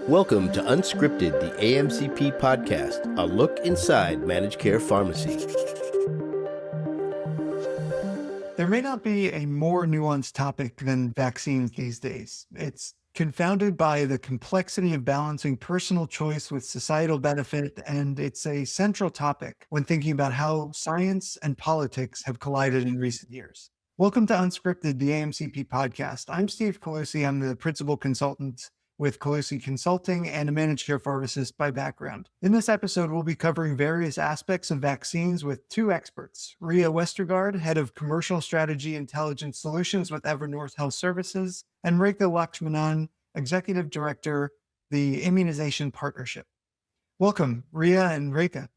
Welcome to Unscripted, the AMCP podcast, a look inside managed care pharmacy. There may not be a more nuanced topic than vaccines these days. It's confounded by the complexity of balancing personal choice with societal benefit, and it's a central topic when thinking about how science and politics have collided in recent years. Welcome to Unscripted, the AMCP podcast. I'm Steve Colusi. I'm the principal consultant with Colusi Consulting and a managed care pharmacist by background. In this episode, we'll be covering various aspects of vaccines with two experts, Ria Westergaard, Head of Commercial Strategy Intelligence Solutions with Evernorth Health Services, and Rekha Lakshmanan, Executive Director, the Immunization Partnership. Welcome, Ria and Rekha.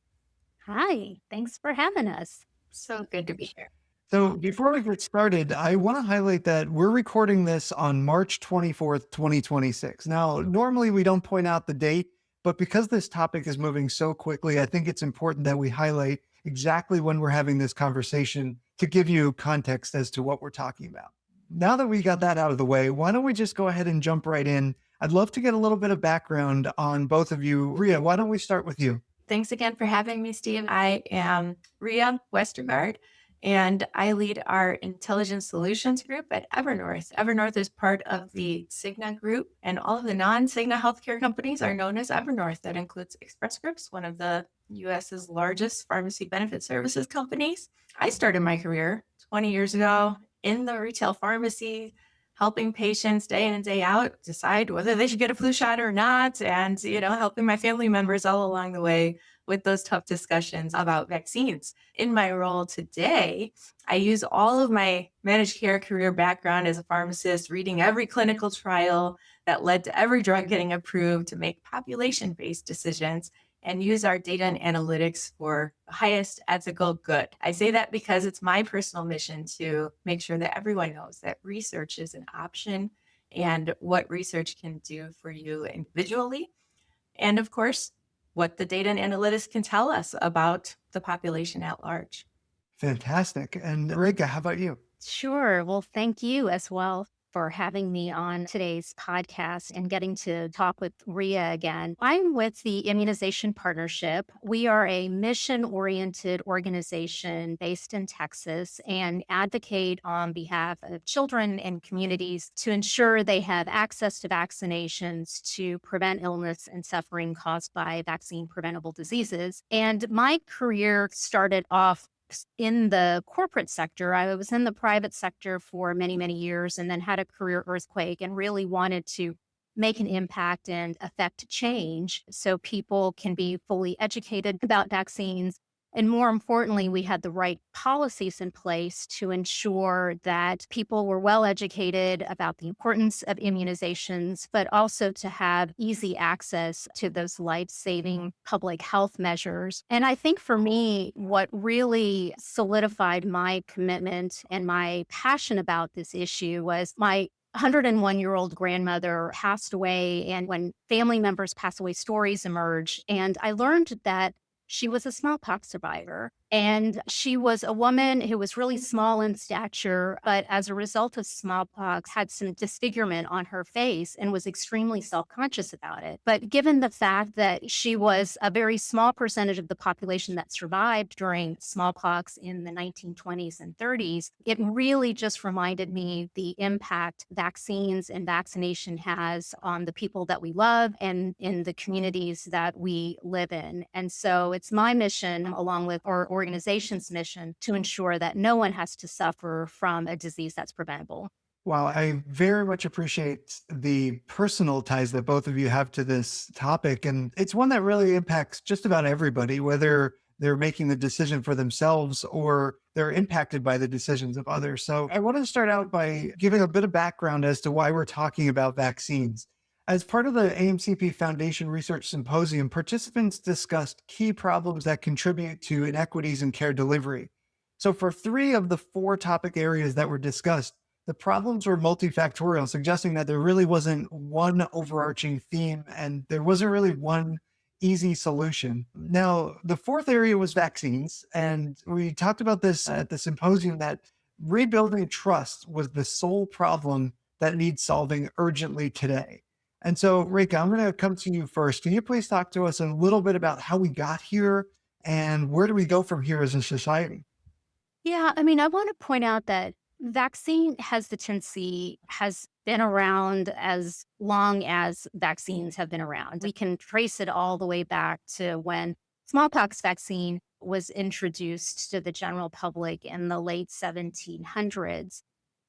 Hi, thanks for having us. So good to be here. So before we get started, I want to highlight that we're recording this on March 24th, 2026. Now, normally we don't point out the date, but because this topic is moving so quickly, I think it's important that we highlight exactly when we're having this conversation to give you context as to what we're talking about. Now that we got that out of the way, why don't we just go ahead and jump right in? I'd love to get a little bit of background on both of you. Ria, why don't we start with you? Thanks again for having me, Steve. I am Ria Westergaard, and I lead our intelligence solutions group at Evernorth. Evernorth is part of the Cigna group, and all of the non-Cigna healthcare companies are known as Evernorth. That includes Express Scripts, one of the U.S.'s largest pharmacy benefit services companies. I started my career 20 years ago in the retail pharmacy, helping patients day in and day out decide whether they should get a flu shot or not, and helping my family members all along the way with those tough discussions about vaccines. In my role today, I use all of my managed care career background as a pharmacist, reading every clinical trial that led to every drug getting approved to make population-based decisions, and use our data and analytics for the highest ethical good. I say that because it's my personal mission to make sure that everyone knows that research is an option and what research can do for you individually. And of course, what the data and analytics can tell us about the population at large. Fantastic. And Rekha, how about you? Sure. Well, thank you as well for having me on today's podcast and getting to talk with Ria again. I'm with the Immunization Partnership. We are a mission-oriented organization based in Texas and advocate on behalf of children and communities to ensure they have access to vaccinations to prevent illness and suffering caused by vaccine-preventable diseases. And my career started off in the corporate sector. I was in the private sector for many, many years and then had a career earthquake and really wanted to make an impact and affect change so people can be fully educated about vaccines. And more importantly, we had the right policies in place to ensure that people were well educated about the importance of immunizations, but also to have easy access to those life-saving public health measures. And I think for me, what really solidified my commitment and my passion about this issue was my 101-year-old grandmother passed away. And when family members pass away, stories emerge. And I learned that she was a smallpox survivor, and she was a woman who was really small in stature, but as a result of smallpox had some disfigurement on her face and was extremely self-conscious about it. But given the fact that she was a very small percentage of the population that survived during smallpox in the 1920s and 30s, it really just reminded me the impact vaccines and vaccination has on the people that we love and in the communities that we live in. And so it's my mission, along with our organization's mission, to ensure that no one has to suffer from a disease that's preventable. Wow, I very much appreciate the personal ties that both of you have to this topic. And it's one that really impacts just about everybody, whether they're making the decision for themselves or they're impacted by the decisions of others. So I want to start out by giving a bit of background as to why we're talking about vaccines. As part of the AMCP Foundation Research Symposium, participants discussed key problems that contribute to inequities in care delivery. So for 3 of the 4 topic areas that were discussed, the problems were multifactorial, suggesting that there really wasn't one overarching theme and there wasn't really one easy solution. Now, the 4th area was vaccines, and we talked about this at the symposium that rebuilding trust was the sole problem that needs solving urgently today. And so, Rika, I'm going to come to you first. Can you please talk to us a little bit about how we got here and where do we go from here as a society? Yeah, I mean, I want to point out that vaccine hesitancy has been around as long as vaccines have been around. We can trace it all the way back to when smallpox vaccine was introduced to the general public in the late 1700s.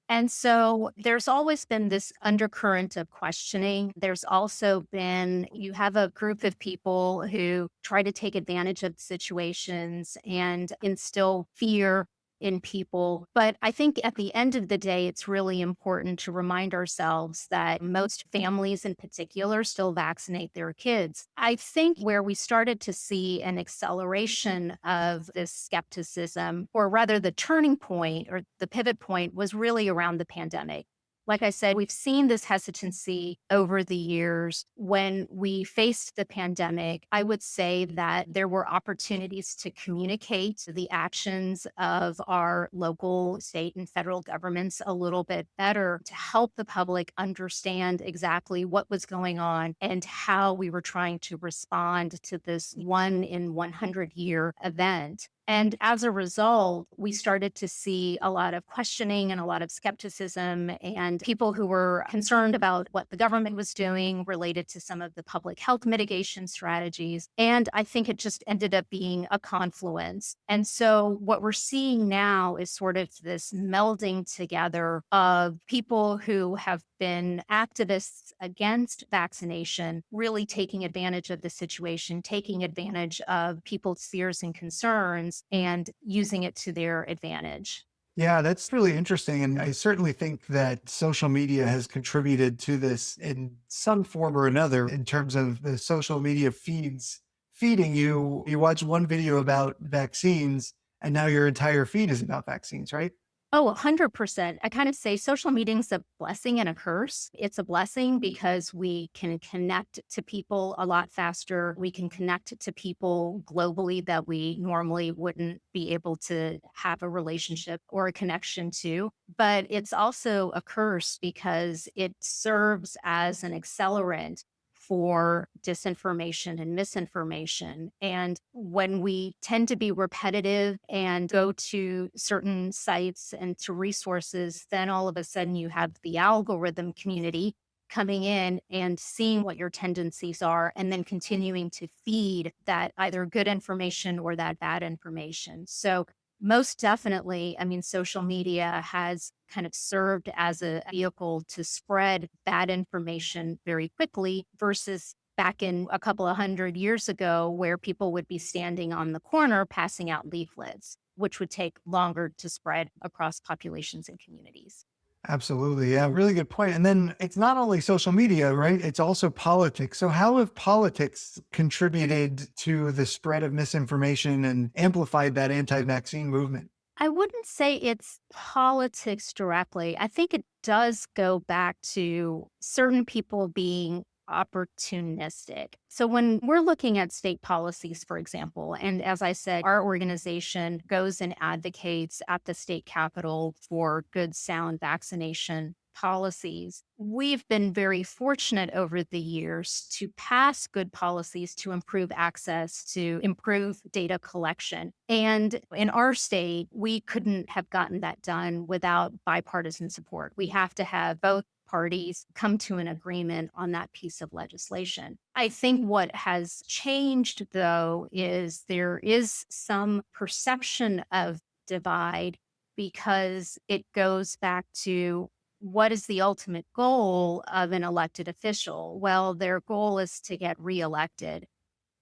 And so there's always been this undercurrent of questioning. There's also been, you have a group of people who try to take advantage of situations and instill fear in people. But I think at the end of the day, it's really important to remind ourselves that most families in particular still vaccinate their kids. I think where we started to see an acceleration of this skepticism, or rather the turning point or the pivot point, was really around the pandemic. Like I said, we've seen this hesitancy over the years. When we faced the pandemic, I would say that there were opportunities to communicate the actions of our local, state, and federal governments a little bit better to help the public understand exactly what was going on and how we were trying to respond to this 1 in 100 year event. And as a result, we started to see a lot of questioning and a lot of skepticism, and people who were concerned about what the government was doing related to some of the public health mitigation strategies. And I think it just ended up being a confluence. And so what we're seeing now is sort of this melding together of people who have been activists against vaccination, really taking advantage of the situation, taking advantage of people's fears and concerns, and using it to their advantage. Yeah, that's really interesting. And I certainly think that social media has contributed to this in some form or another in terms of the social media feeds feeding you. You watch one video about vaccines, and now your entire feed is about vaccines, right? Oh, 100%. I kind of say social media is a blessing and a curse. It's a blessing because we can connect to people a lot faster. We can connect to people globally that we normally wouldn't be able to have a relationship or a connection to. But it's also a curse because it serves as an accelerant for disinformation and misinformation. And when we tend to be repetitive and go to certain sites and to resources, then all of a sudden you have the algorithm community coming in and seeing what your tendencies are and then continuing to feed that either good information or that bad information. So most definitely, I mean, social media has kind of served as a vehicle to spread bad information very quickly versus back in a couple of 100 years ago, where people would be standing on the corner passing out leaflets, which would take longer to spread across populations and communities. Absolutely. Yeah, really good point. And then it's not only social media, right? It's also politics. So, how have politics contributed to the spread of misinformation and amplified that anti vaccine movement? I wouldn't say it's politics directly. I think it does go back to certain people being opportunistic. So when we're looking at state policies, for example, and as I said, our organization goes and advocates at the state capitol for good, sound vaccination policies. We've been very fortunate over the years to pass good policies to improve access, to improve data collection. And in our state, we couldn't have gotten that done without bipartisan support. We have to have both parties come to an agreement on that piece of legislation. I think what has changed, though, is there is some perception of divide because it goes back to what is the ultimate goal of an elected official? Well, their goal is to get reelected.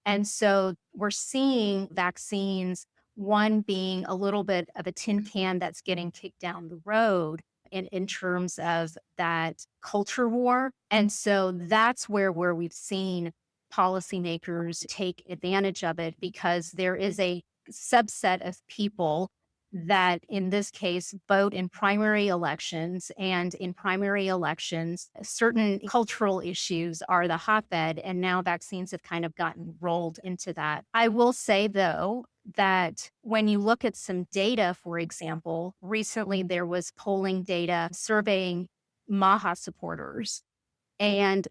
And so we're seeing vaccines, one being a little bit of a tin can that's getting kicked down the road in terms of that culture war. And so that's where we've seen policymakers take advantage of it because there is a subset of people that in this case vote in primary elections, and in primary elections certain cultural issues are the hotbed, and now vaccines have kind of gotten rolled into that. I will say though that when you look at some data, for example, recently there was polling data surveying Maha supporters, and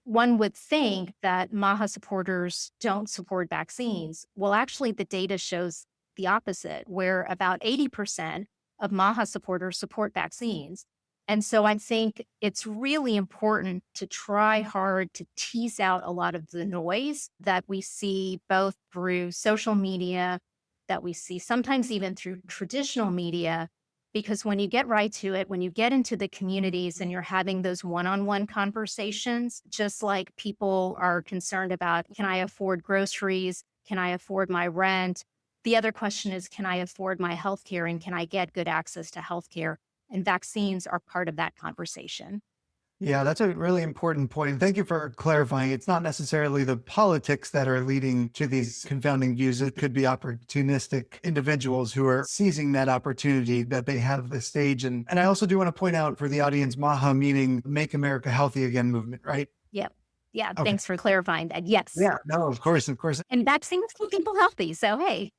one would think that MAHA supporters don't support vaccines. Well, actually, the data shows the opposite, where about 80% of MAHA supporters support vaccines. And so I think it's really important to try hard to tease out a lot of the noise that we see both through social media, that we see sometimes even through traditional media, because when you get right to it, when you get into the communities and you're having those one-on-one conversations, just like people are concerned about, can I afford groceries? Can I afford my rent? The other question is, can I afford my healthcare and can I get good access to healthcare? And vaccines are part of that conversation. Yeah, that's a really important point. Thank you for clarifying. It's not necessarily the politics that are leading to these confounding views. It could be opportunistic individuals who are seizing that opportunity that they have the stage. And I also do want to point out for the audience, MAHA meaning Make America Healthy Again movement, right? Yep. Yeah. Okay. Thanks for clarifying that. Yes. Yeah, no, of course, of course. And vaccines keep people healthy. So, hey,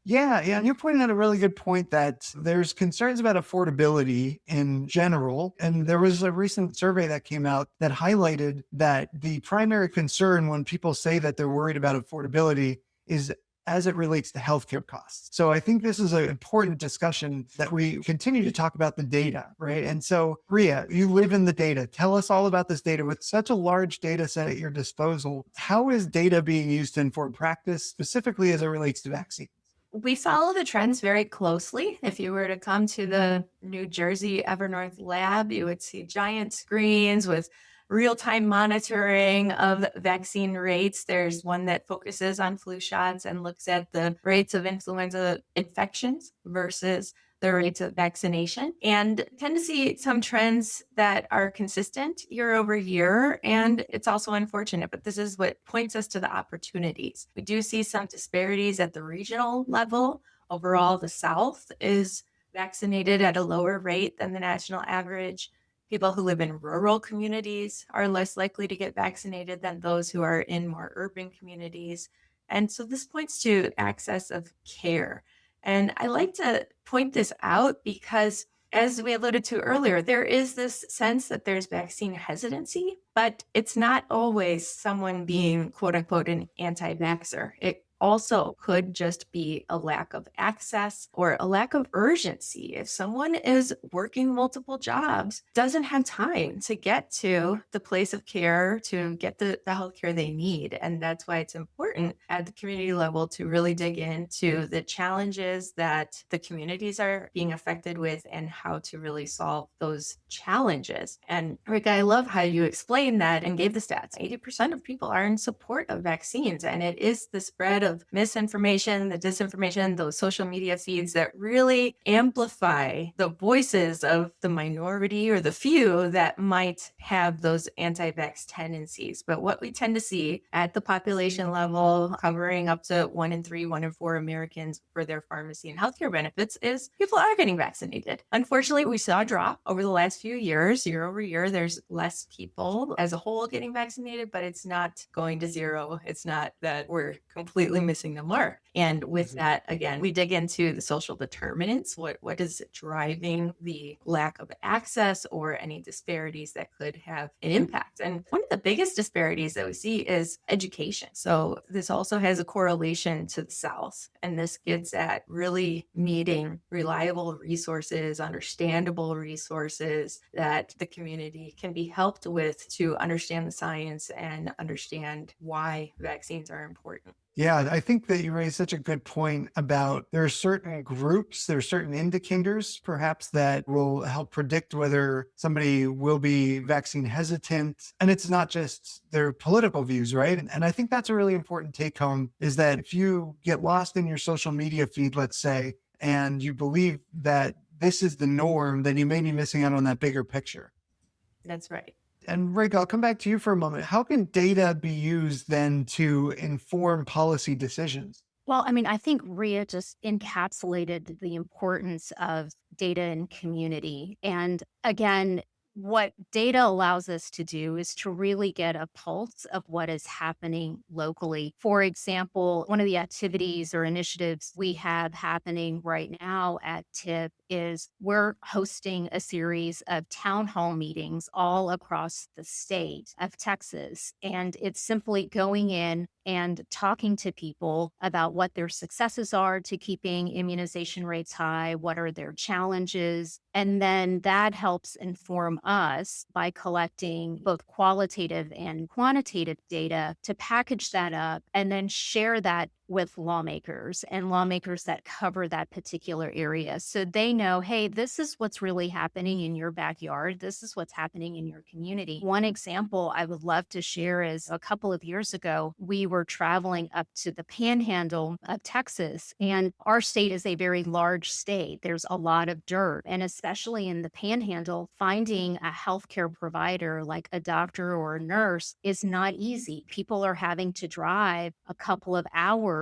Yeah, yeah. And you're pointing out a really good point that there's concerns about affordability in general. And there was a recent survey that came out that highlighted that the primary concern when people say that they're worried about affordability is as it relates to healthcare costs. So I think this is an important discussion that we continue to talk about the data, right? And so, Ria, you live in the data. Tell us all about this data. With such a large data set at your disposal, how is data being used to inform practice, specifically as it relates to vaccines? We follow the trends very closely. If you were to come to the New Jersey Evernorth lab, you would see giant screens with real-time monitoring of vaccine rates. There's one that focuses on flu shots and looks at the rates of influenza infections versus the rates of vaccination, and tend to see some trends that are consistent year over year. And it's also unfortunate, but this is what points us to the opportunities. We do see some disparities at the regional level. Overall, the South is vaccinated at a lower rate than the national average. People who live in rural communities are less likely to get vaccinated than those who are in more urban communities. And so this points to access of care. And I like to point this out because, as we alluded to earlier, there is this sense that there's vaccine hesitancy, but it's not always someone being, quote unquote, an anti-vaxxer. It also could just be a lack of access or a lack of urgency. If someone is working multiple jobs, doesn't have time to get to the place of care to get the healthcare they need. And that's why it's important at the community level to really dig into the challenges that the communities are being affected with and how to really solve those challenges. And Rick, I love how you explained that and gave the stats. 80% of people are in support of vaccines, and it is the spread of misinformation, the disinformation, those social media feeds that really amplify the voices of the minority or the few that might have those anti-vax tendencies. But what we tend to see at the population level, covering up to 1 in 3, 1 in 4 Americans for their pharmacy and healthcare benefits, is people are getting vaccinated. Unfortunately, we saw a drop over the last few years. Year over year, there's less people as a whole getting vaccinated, but it's not going to zero. It's not that we're completely missing the mark. And with that, again, we dig into the social determinants. What is driving the lack of access or any disparities that could have an impact? And one of the biggest disparities that we see is education. So this also has a correlation to the South. And this gets at really needing reliable resources, understandable resources that the community can be helped with to understand the science and understand why vaccines are important. Yeah, I think that you raised such a good point about there are certain groups, there are certain indicators perhaps that will help predict whether somebody will be vaccine hesitant. And it's not just their political views, right? And I think that's a really important take home is that if you get lost in your social media feed, let's say, and you believe that this is the norm, then you may be missing out on that bigger picture. That's right. And Rick, I'll come back to you for a moment. How can data be used then to inform policy decisions? Well, I mean, I think Ria just encapsulated the importance of data and community. And again, what data allows us to do is to really get a pulse of what is happening locally. For example, one of the activities or initiatives we have happening right now at TIP is we're hosting a series of town hall meetings all across the state of Texas. And it's simply going in and talking to people about what their successes are to keeping immunization rates high, what are their challenges. And then that helps inform us by collecting both qualitative and quantitative data to package that up and then share that with lawmakers and lawmakers that cover that particular area. So they know, hey, this is what's really happening in your backyard. This is what's happening in your community. One example I would love to share is a couple of years ago, we were traveling up to the panhandle of Texas, and our state is a very large state. There's a lot of dirt, and especially in the panhandle, finding a healthcare provider like a doctor or a nurse is not easy. People are having to drive a couple of hours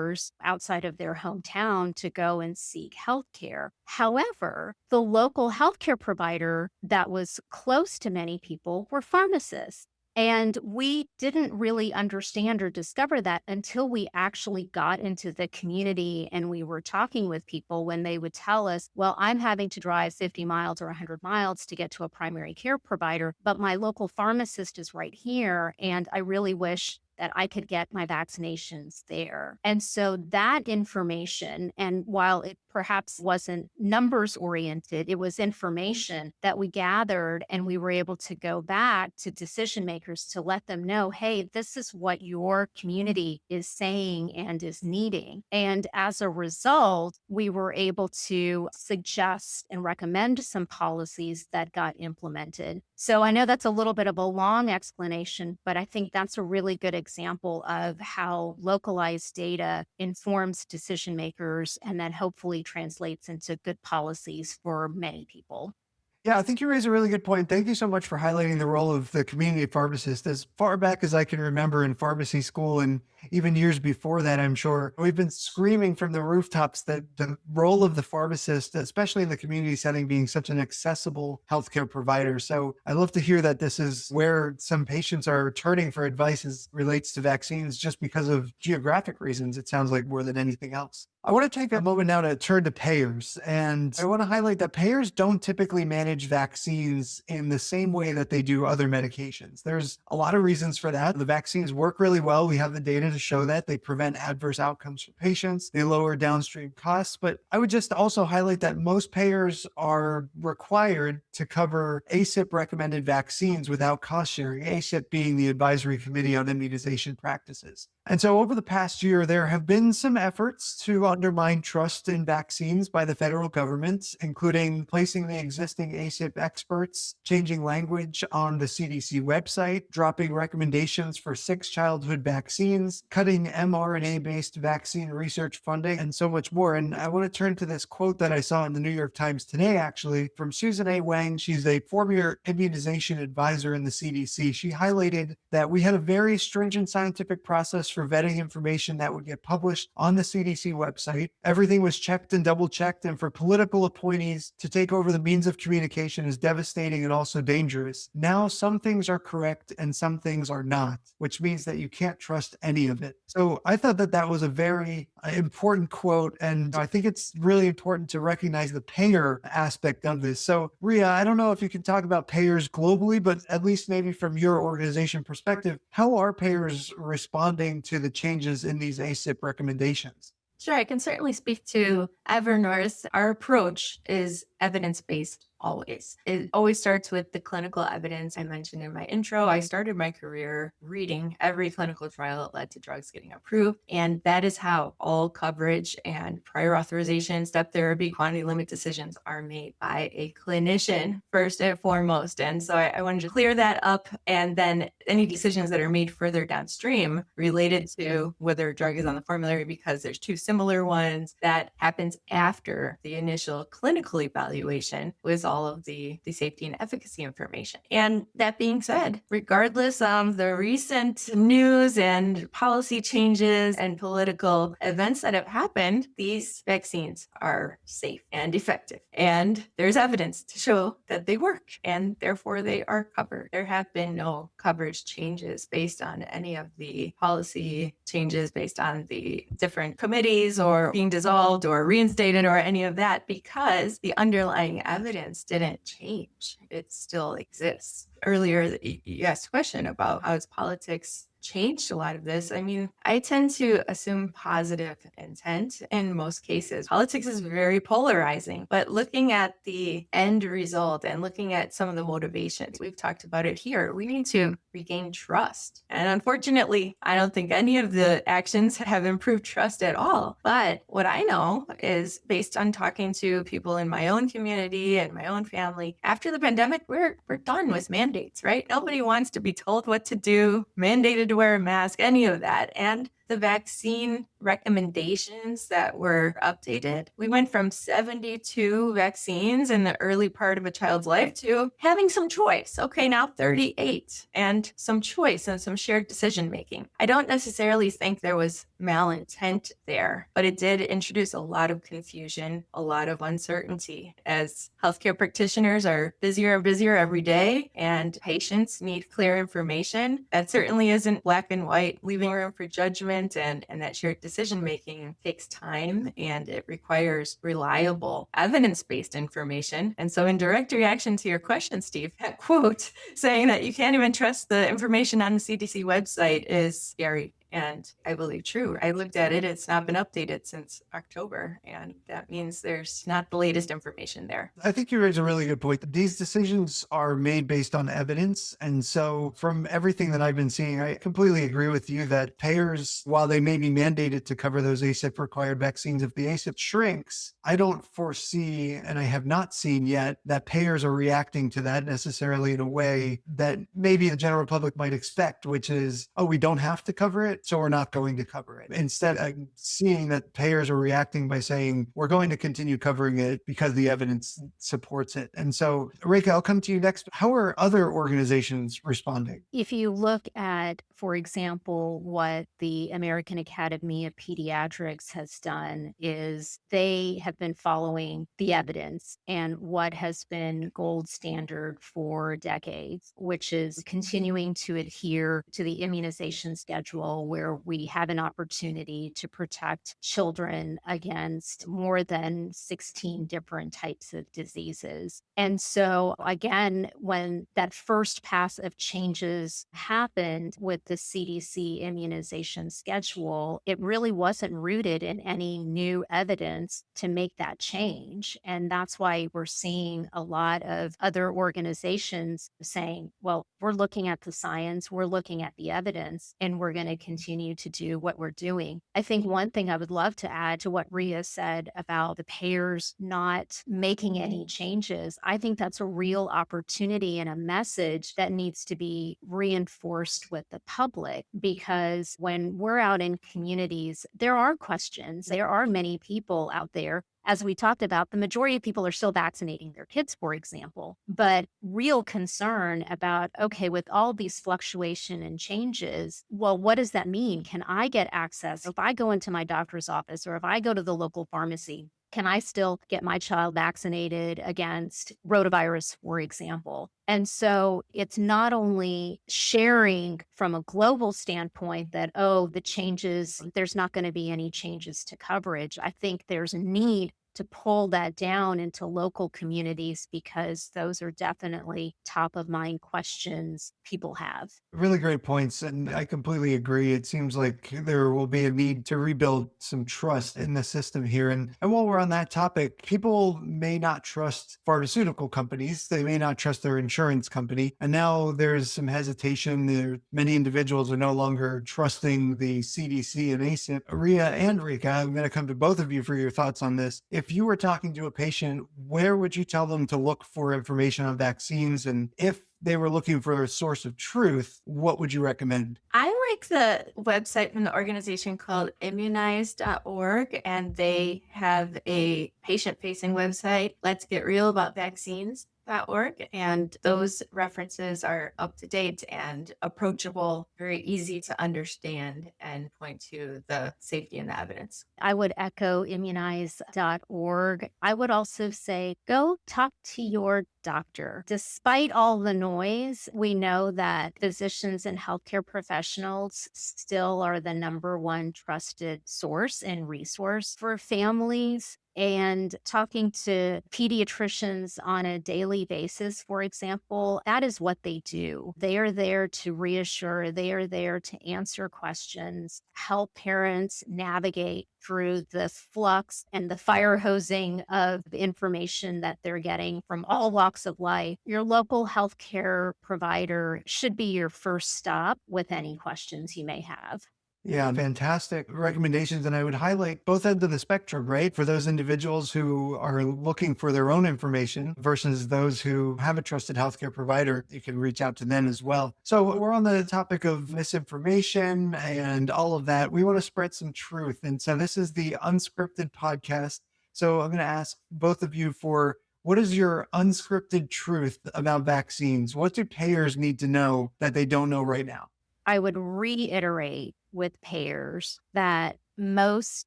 outside of their hometown to go and seek health care. However, the local healthcare provider that was close to many people were pharmacists. And we didn't really understand or discover that until we actually got into the community and we were talking with people when they would tell us, well, I'm having to drive 50 miles or 100 miles to get to a primary care provider, but my local pharmacist is right here. And I really wish that I could get my vaccinations there. And so that information, and while it perhaps wasn't numbers oriented, it was information that we gathered and we were able to go back to decision makers to let them know, hey, this is what your community is saying and is needing. And as a result, we were able to suggest and recommend some policies that got implemented. So I know that's a little bit of a long explanation, but I think that's a really good example of how localized data informs decision makers and then hopefully translates into good policies for many people. Yeah, I think you raise a really good point. Thank you so much for highlighting the role of the community pharmacist. As far back as I can remember in pharmacy school, and even years before that, I'm sure, we've been screaming from the rooftops that the role of the pharmacist, especially in the community setting, being such an accessible healthcare provider. So I love to hear that this is where some patients are turning for advice as relates to vaccines just because of geographic reasons, it sounds like, more than anything else. I want to take a moment now to turn to payers. And I want to highlight that payers don't typically manage vaccines in the same way that they do other medications. There's a lot of reasons for that. The vaccines work really well. We have the data to show that. They prevent adverse outcomes for patients. They lower downstream costs. But I would just also highlight that most payers are required to cover ACIP recommended vaccines without cost sharing, ACIP being the Advisory Committee on Immunization Practices. And so over the past year, there have been some efforts to undermine trust in vaccines by the federal government, including placing the existing ACIP experts, changing language on the CDC website, dropping recommendations for 6 childhood vaccines, cutting mRNA-based vaccine research funding, and so much more. And I want to turn to this quote that I saw in the New York Times today, actually, from Susan A. Wang. She's a former immunization advisor in the CDC. She highlighted that we had a very stringent scientific process for vetting information that would get published on the CDC website. Everything was checked and double checked. And for political appointees to take over the means of communication is devastating and also dangerous. Now, some things are correct and some things are not, which means that you can't trust any of it. So I thought that that was a very important quote. And I think it's really important to recognize the payer aspect of this. So Ria, I don't know if you can talk about payers globally, but at least maybe from your organization perspective, how are payers responding to the changes in these ACIP recommendations? Sure, I can certainly speak to Evernorth. Our approach is evidence-based always. It always starts with the clinical evidence. I mentioned in my intro, I started my career reading every clinical trial that led to drugs getting approved. And that is how all coverage and prior authorization, step therapy, quantity limit decisions are made by a clinician first and foremost. And so I wanted to clear that up. And then any decisions that are made further downstream related to whether a drug is on the formulary because there's 2 similar ones, that happens after the initial clinical evaluation was all of the safety and efficacy information. And that being said, regardless of the recent news and policy changes and political events that have happened, these vaccines are safe and effective. And there's evidence to show that they work, and therefore they are covered. There have been no coverage changes based on any of the policy changes, based on the different committees or being dissolved or reinstated or any of that, because the underlying evidence didn't change. It still exists. Earlier, you asked a question about how has politics changed a lot of this. I mean, I tend to assume positive intent in most cases. Politics is very polarizing, but looking at the end result and looking at some of the motivations, we've talked about it here, we need to regain trust. And unfortunately, I don't think any of the actions have improved trust at all. But what I know is, based on talking to people in my own community and my own family, after the pandemic, we're done with mandates, right? Nobody wants to be told what to do, mandated to wear a mask, any of that. And the vaccine recommendations that were updated, we went from 72 vaccines in the early part of a child's life to having some choice. Okay, now 38, and some choice and some shared decision making. I don't necessarily think there was malintent there, but it did introduce a lot of confusion, a lot of uncertainty, as healthcare practitioners are busier and busier every day, and patients need clear information. That certainly isn't black and white, leaving room for judgment, and that shared decision making takes time, and it requires reliable evidence-based information. And so, in direct reaction to your question, Steve, that quote saying that you can't even trust the information on the CDC website is scary. And I believe true. I looked at it. It's not been updated since October. And that means there's not the latest information there. I think you raise a really good point. These decisions are made based on evidence. And so from everything that I've been seeing, I completely agree with you that payers, while they may be mandated to cover those ACIP required vaccines, if the ACIP shrinks, I don't foresee, and I have not seen yet, that payers are reacting to that necessarily in a way that maybe the general public might expect, which is, oh, we don't have to cover it, so we're not going to cover it. Instead, I'm seeing that payers are reacting by saying, we're going to continue covering it because the evidence supports it. And so, Reka, I'll come to you next. How are other organizations responding? If you look at, for example, what the American Academy of Pediatrics has done, is they have been following the evidence and what has been gold standard for decades, which is continuing to adhere to the immunization schedule, where we have an opportunity to protect children against more than 16 different types of diseases. And so, again, when that first pass of changes happened with the CDC immunization schedule, it really wasn't rooted in any new evidence to make that change. And that's why we're seeing a lot of other organizations saying, well, we're looking at the science, we're looking at the evidence, and we're going to continue to do what we're doing. I think one thing I would love to add to what Rhea said about the payers not making any changes, I think that's a real opportunity and a message that needs to be reinforced with the public, because when we're out in communities, there are questions. There are many people out there. As we talked about, the majority of people are still vaccinating their kids, for example, but real concern about, okay, with all these fluctuation and changes, well, what does that mean? Can I get access? If I go into my doctor's office or if I go to the local pharmacy, can I still get my child vaccinated against rotavirus, for example? And so it's not only sharing from a global standpoint that, oh, the changes, there's not going to be any changes to coverage. I think there's a need to pull that down into local communities, because those are definitely top of mind questions people have. Really great points. And I completely agree. It seems like there will be a need to rebuild some trust in the system here. And while we're on that topic, people may not trust pharmaceutical companies. They may not trust their insurance company. And now there's some hesitation. Many individuals are no longer trusting the CDC and ACIP. Rhea and Rika, I'm going to come to both of you for your thoughts on this. If you were talking to a patient, where would you tell them to look for information on vaccines? And if they were looking for a source of truth, what would you recommend? I like the website from the organization called immunize.org, and they have a patient-facing website, Let's Get Real About Vaccines.org, and those references are up to date and approachable, very easy to understand, and point to the safety and the evidence. I would echo immunize.org. I would also say go talk to your doctor. Despite all the noise, we know that physicians and healthcare professionals still are the number one trusted source and resource for families. And talking to pediatricians on a daily basis, for example, that is what they do. They are there to reassure, they are there to answer questions, help parents navigate through the flux and the fire hosing of information that they're getting from all walks of life. Your local healthcare provider should be your first stop with any questions you may have. Yeah, fantastic recommendations. And I would highlight both ends of the spectrum, right? For those individuals who are looking for their own information versus those who have a trusted healthcare provider, you can reach out to them as well. So we're on the topic of misinformation and all of that. We want to spread some truth. And so this is the Unscripted podcast. So I'm going to ask both of you for what is your unscripted truth about vaccines? What do payers need to know that they don't know right now? I would reiterate with payers that most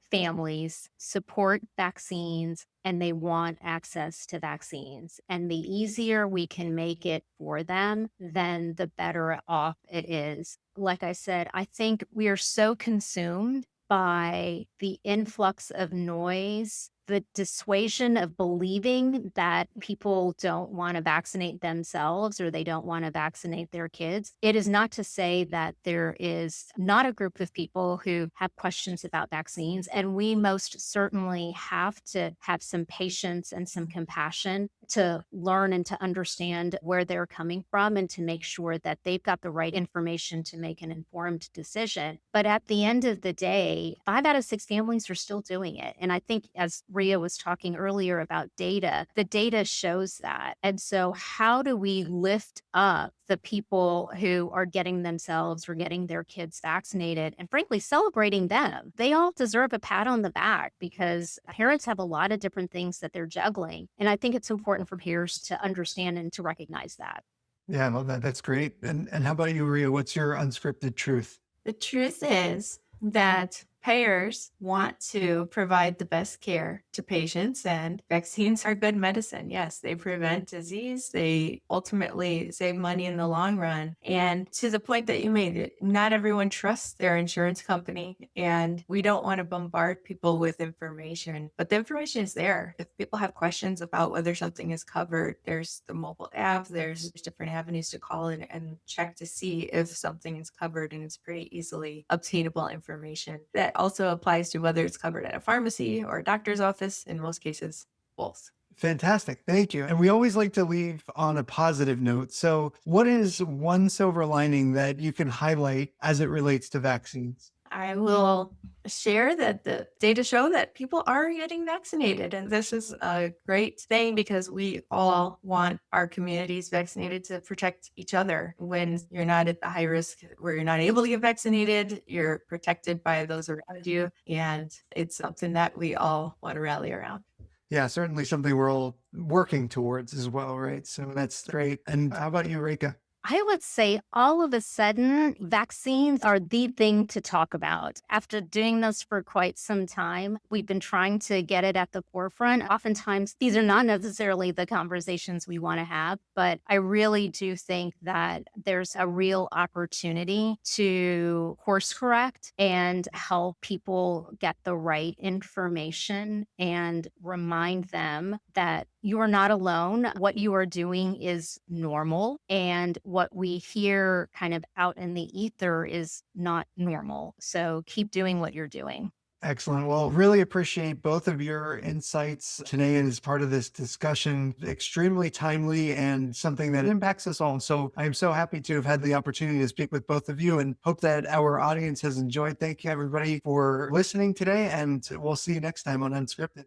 families support vaccines and they want access to vaccines. And the easier we can make it for them, then the better off it is. Like I said, I think we are so consumed by the influx of noise, the dissuasion of believing that people don't want to vaccinate themselves or they don't want to vaccinate their kids. It is not to say that there is not a group of people who have questions about vaccines, and we most certainly have to have some patience and some compassion to learn and to understand where they're coming from and to make sure that they've got the right information to make an informed decision. But at the end of the day, 5 out of 6 families are still doing it. And I think, as Ria was talking earlier about data, the data shows that. And so how do we lift up the people who are getting themselves or getting their kids vaccinated and frankly celebrating them? They all deserve a pat on the back because parents have a lot of different things that they're juggling. And I think it's important for peers to understand and to recognize that. Yeah, I love that. That's great. And how about you, Ria? What's your unscripted truth? The truth is that payers want to provide the best care to patients, and vaccines are good medicine. Yes, they prevent disease. They ultimately save money in the long run. And to the point that you made, not everyone trusts their insurance company, and we don't want to bombard people with information, but the information is there. If people have questions about whether something is covered, there's the mobile app, there's different avenues to call in and check to see if something is covered, and it's pretty easily obtainable information. That also applies to whether it's covered at a pharmacy or a doctor's office. In most cases, both. Fantastic. Thank you. And we always like to leave on a positive note. So what is one silver lining that you can highlight as it relates to vaccines? I will share that the data show that people are getting vaccinated. And this is a great thing because we all want our communities vaccinated to protect each other. When you're not at the high risk where you're not able to get vaccinated, you're protected by those around you. And it's something that we all want to rally around. Yeah, certainly something we're all working towards as well, right? So that's great. And how about you, Reka? I would say all of a sudden, vaccines are the thing to talk about. After doing this for quite some time, we've been trying to get it at the forefront. Oftentimes, these are not necessarily the conversations we want to have, but I really do think that there's a real opportunity to course correct and help people get the right information and remind them that you are not alone. What you are doing is normal. And what we hear kind of out in the ether is not normal. So keep doing what you're doing. Excellent. Well, really appreciate both of your insights today and as part of this discussion. Extremely timely and something that impacts us all. So I'm so happy to have had the opportunity to speak with both of you and hope that our audience has enjoyed. Thank you, everybody, for listening today. And we'll see you next time on Unscripted.